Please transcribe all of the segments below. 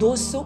200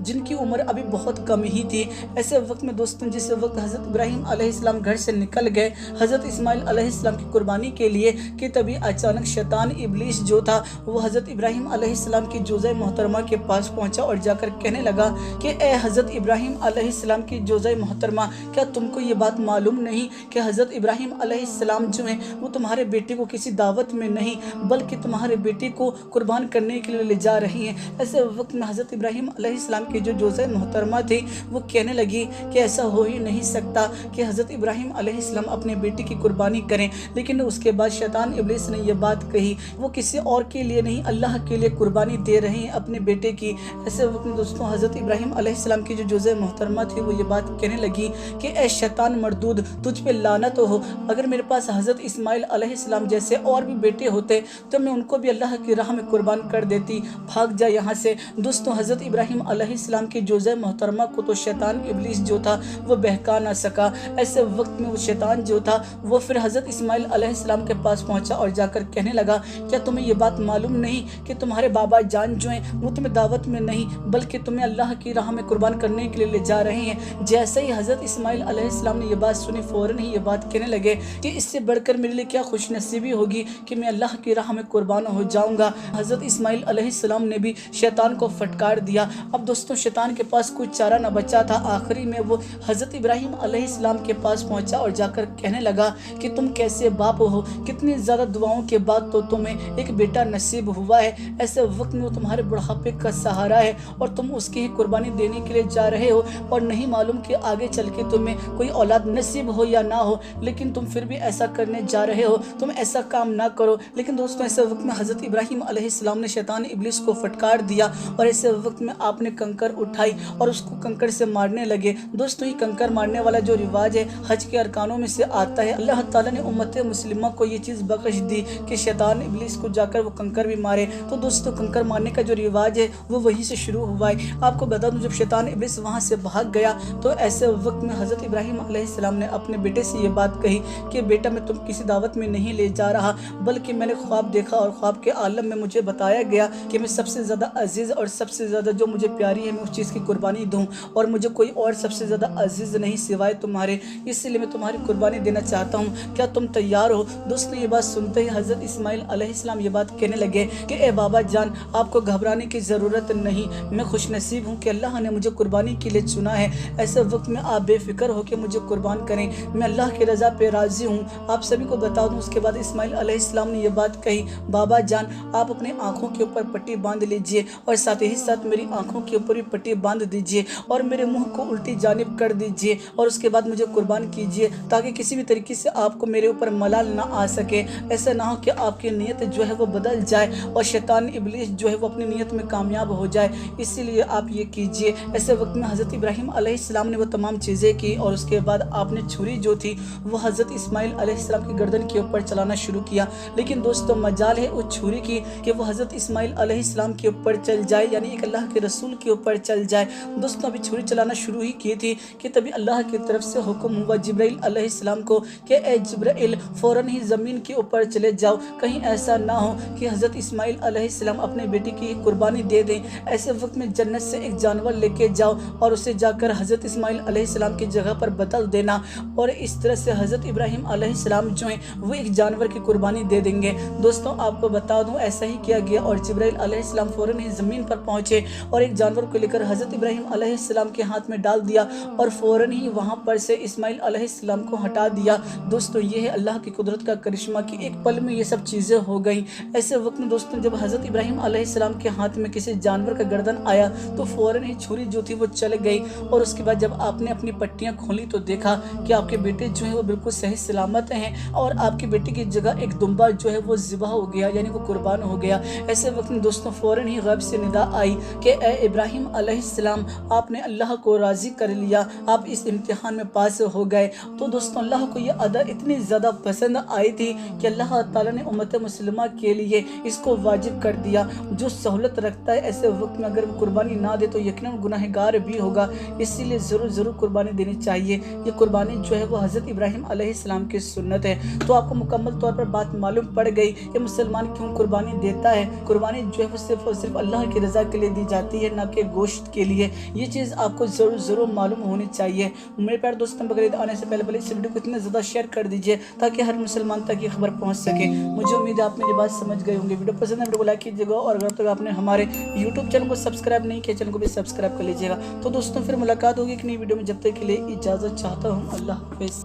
جن کی عمر ابھی بہت کم ہی تھی۔ ایسے وقت میں دوستوں جس وقت حضرت ابراہیم علیہ السلام گھر سے نکل گئے حضرت اسماعیل علیہ السلام کی قربانی کے لیے، کہ تبھی اچانک شیطان ابلیس جو تھا وہ حضرت ابراہیم علیہ السلام کی جوزہ محترمہ کے پاس پہنچا اور جا کر کہنے لگا کہ اے حضرت ابراہیم علیہ السلام کی جوزہ محترمہ، کیا تم کو یہ بات معلوم نہیں کہ حضرت ابراہیم علیہ السلام جو ہیں وہ تمہارے بیٹے کو کسی دعوت میں نہیں بلکہ تمہارے بیٹے کو قربان کرنے کے لیے لے جا رہی ہیں؟ ایسے وقت میں حضرت ابراہیم علیہ السلام کی جو جوزہ محترمہ تھی وہ کہنے لگی کہ ایسا ہو ہی نہیں سکتا کہ حضرت ابراہیم علیہ السلام اپنے بیٹے کی قربانی کریں۔ لیکن اس کے بعد شیطان ابلیس نے یہ بات کہی، وہ کسی اور کے لیے نہیں اللہ کے لیے قربانی دے رہے ہیں اپنے بیٹے کی۔ ایسے وقت میں دوستوں حضرت ابراہیم علیہ السلام کی جو جوزہ محترمہ تھی وہ یہ بات کہنے لگی کہ اے شیطان مردود، تجھ پہ لعنت ہو، اگر میرے پاس حضرت اسماعیل علیہ السلام جیسے اور بھی بیٹے ہوتے تو میں ان کو بھی اللہ کی راہ میں قربان کر دیتی، بھاگ جا یہاں سے۔ دوستوں حضرت ابراہیم علیہ السلام کی جوزہ محترمہ کو تو شیطان ابلیس جو تھا وہ بہکا نہ سکا۔ ایسے وقت میں وہ شیطان جو تھا وہ پھر حضرت اسماعیل علیہ السلام کے پاس پہنچا اور جا کر کہنے لگا کیا تمہیں یہ بات معلوم نہیں کہ تمہارے بابا جان جو ہیں وہ تمہیں دعوت میں نہیں بلکہ تمہیں اللہ کی راہ میں قربان کرنے کے لیے لے جا رہے ہیں؟ جیسے ہی حضرت اسماعیل علیہ السلام نے یہ بات سنی فوراً ہی یہ بات کہنے لگے کہ اس سے بڑھ کر میرے لیے کیا خوش نصیبی ہوگی کہ میں اللہ کی راہ میں قربان ہو جاؤں گا۔ حضرت اسماعیل علیہ السلام نے بھی شیطان کو پھٹکار دیا۔ اب دوستوں شیطان کے پاس کوئی چارہ نہ بچا تھا، آخری میں وہ حضرت ابراہیم علیہ السلام کے پاس پہنچا اور جا کر کہنے لگا کہ تم کیسے باپ ہو، کتنی زیادہ دعاؤں کے بعد تو تمہیں ایک بیٹا نصیب ہوا ہے، ایسے وقت میں وہ تمہارے بڑھاپے کا سہارا ہے اور تم اس کی قربانی دینے کے لیے جا رہے ہو اور نہیں معلوم کہ آگے چل کے تمہیں کوئی اولاد نصیب ہو یا نہ ہو، لیکن تم پھر بھی ایسا کرنے جا رہے ہو، تم ایسا کام نہ کرو۔ لیکن دوستوں ایسے وقت میں حضرت ابراہیم علیہ السلام نے شیطان ابلیس کو پھٹکار دیا اور ایسے وقت میں آپ نے کنکر اٹھائی اور اس کو کنکر سے مارنے لگے۔ دوستوں یہ کنکر مارنے والا جو رواج ہے حج کے ارکانوں میں سے آتا ہے۔ اللہ تعالیٰ نے امت مسلمہ کو یہ چیز بخش دی کہ شیطان ابلیس کو جا کر وہ کنکر بھی مارے۔ تو دوستوں کنکر مارنے کا جو رواج ہے وہ وہیں سے شروع ہوا ہے۔ آپ کو بتا دوں جب شیطان ابلیس وہاں سے بھاگ گیا تو ایسے وقت میں حضرت ابراہیم علیہ السلام نے اپنے بیٹے سے یہ بات کہی کہ بیٹا میں تم کسی دعوت میں نہیں لے جا رہا بلکہ میں نے خواب دیکھا اور خواب کے عالم میں مجھے بتایا گیا کہ میں سب سے زیادہ عزیز اور سب سے زیادہ جو مجھے پیاری ہے میں اس چیز کی قربانی دوں اور مجھے کوئی اور سب سے زیادہ عزیز نہیں سوائے تمہارے، اس لیے میں تمہاری قربانی دینا چاہتا ہوں، کیا تم تیار ہو؟ دوستوں یہ بات سنتے ہی حضرت اسماعیل علیہ السلام یہ بات کہنے لگے کہ اے بابا جان آپ کو گھبرانے کی ضرورت نہیں، میں خوش نصیب ہوں کہ اللہ نے مجھے قربانی کے لیے چنا ہے۔ ایسے وقت میں آپ بے فکر ہو کہ مجھے قربان کریں، میں اللہ کی رضا پہ راضی ہوں۔ آپ سبھی کو بتا دوں اس کے بعد اسماعیل علیہ السلام نے یہ بات کہی بابا جان آپ اپنے آنکھوں کے اوپر پٹی باندھ لیجئے اور ساتھ ہی ساتھ میری آنکھوں کے اوپر بھی پٹی باندھ دیجئے اور میرے منہ کو الٹی جانب کر دیجئے اور اس کے بعد مجھے قربان کیجئے تاکہ کسی بھی طریقے سے آپ کو میرے اوپر ملال نہ آ سکے، ایسا نہ ہو کہ آپ کی نیت جو ہے وہ بدل جائے اور شیطان ابلیس جو ہے وہ اپنی نیت میں کامیاب ہو جائے، اسی لیے آپ یہ کیجئے۔ ایسے وقت میں حضرت ابراہیم علیہ السلام نے وہ تمام چیزیں کی اور اس کے بعد آپ نے چھری جو تھی وہ حضرت اسماعیل علیہ السلام کی گردن کے اوپر چلانا شروع کیا۔ لیکن دوستو مجال ہے اس چھری کی کہ وہ حضرت اسماعیل علیہ السلام کے اوپر چل جائے، یعنی ایک اللہ کے رسول کے اوپر چل جائے۔ دوستو ابھی چھری چلانا شروع ہی کی تھی کہ تبھی اللہ کی طرف سے حکم ہوا جبرائیل علیہ السلام کو کہ اے جبرائیل فوراً ہی زمین کے اوپر چلے جاؤ، کہیں ایسا نہ ہو کہ حضرت اسماعیل علیہ السلام اپنے بیٹی کی قربانی دے دیں۔ ایسے وقت میں جنت سے ایک جانور لے کے جاؤ اور اسے جا کر حضرت اسماعیل علیہ السلام کی جگہ پر بدل دینا، اور اس طرح سے حضرت ابراہیم علیہ السلام جو ہیں وہ ایک جانور کی قربانی دے دیں گے۔ دوستوں آپ کو بتا دوں ایسا ہی کیا گیا اور جبرائیل علیہ السلام فوراً ہی زمین پر پہنچے اور ایک جانور کو لے کر حضرت ابراہیم علیہ السلام کے ہاتھ میں ڈال دیا اور فوراً ہی وہاں پر سے اسماعیل علیہ السلام کو ہٹا دیا۔ دوستوں یہ ہے اللہ کی قدرت کا کرشمہ کہ ایک پل میں یہ سب چیزیں ہو گئیں۔ ایسے وقت میں دوستوں جب حضرت ابراہیم علیہ السلام کے ہاتھ میں کسی جانور کا گردن آیا تو فوراً ہی چھری جو تھی وہ چل گئی، اور اس کے بعد جب آپ نے اپنی پٹیاں کھولی تو دیکھا کہ آپ کے بیٹے جو ہیں وہ بالکل صحیح سلامت ہیں اور آپ کے بیٹے کی جگہ ایک دمبا جو ہے وہ ذبح ہو گیا، یعنی وہ قربان ہو گیا۔ ایسے وقت میں دوستوں فوراً ہی غیب سے ندا آئی کہ اے ابراہیم علیہ السلام آپ نے اللہ کو راضی کر لیا، آپ اس امتحان میں پاس ہو گئے۔ تو دوستوں اللہ کو یہ ادا اتنی زیادہ پسند آئی تھی کہ اللہ تعالیٰ نے امت مسلمہ کے لیے اس کو واجب کر دیا۔ جو سہولت رکھتا ہے ایسے وقت میں اگر وہ قربانی نہ دے تو یقیناً گناہگار بھی ہوگا، اسی لیے ضرور قربانی دینی چاہیے۔ یہ قربانی جو ہے وہ حضرت ابراہیم علیہ السلام کی سنت ہے۔ تو آپ کو مکمل طور پر بات معلوم پڑ گئی کہ مسلمان کیوں قربانی دیتا ہے۔ قربانی جو ہے وہ صرف اور صرف اللہ کی رضا کے لیے دی جاتی ہے، نہ کہ گوشت کے لیے۔ یہ چیز آپ کو ضرور معلوم ہونی چاہیے۔ میرے پیارے دوستوں، بقرعید آنے سے پہلے اس ویڈیو کو اتنا زیادہ شیئر کر دیجئے تاکہ ہر مسلمان تک یہ خبر پہنچ سکے۔ مجھے امید ہے آپ میری بات سمجھ گئے ہوں گے۔ ویڈیو پسند ہے ویڈیو کو لائک کیجیے گا، اور اگر تک آپ نے ہمارے یوٹیوب چینل کو سبسکرائب نہیں کیا، چینل کو بھی سبسکرائب کر لیجیے گا۔ تو دوستوں، پھر ملاقات ہوگی ایک نئی ویڈیو میں، جب تک کے لیے اجازت چاہتا ہوں۔ اللہ حافظ۔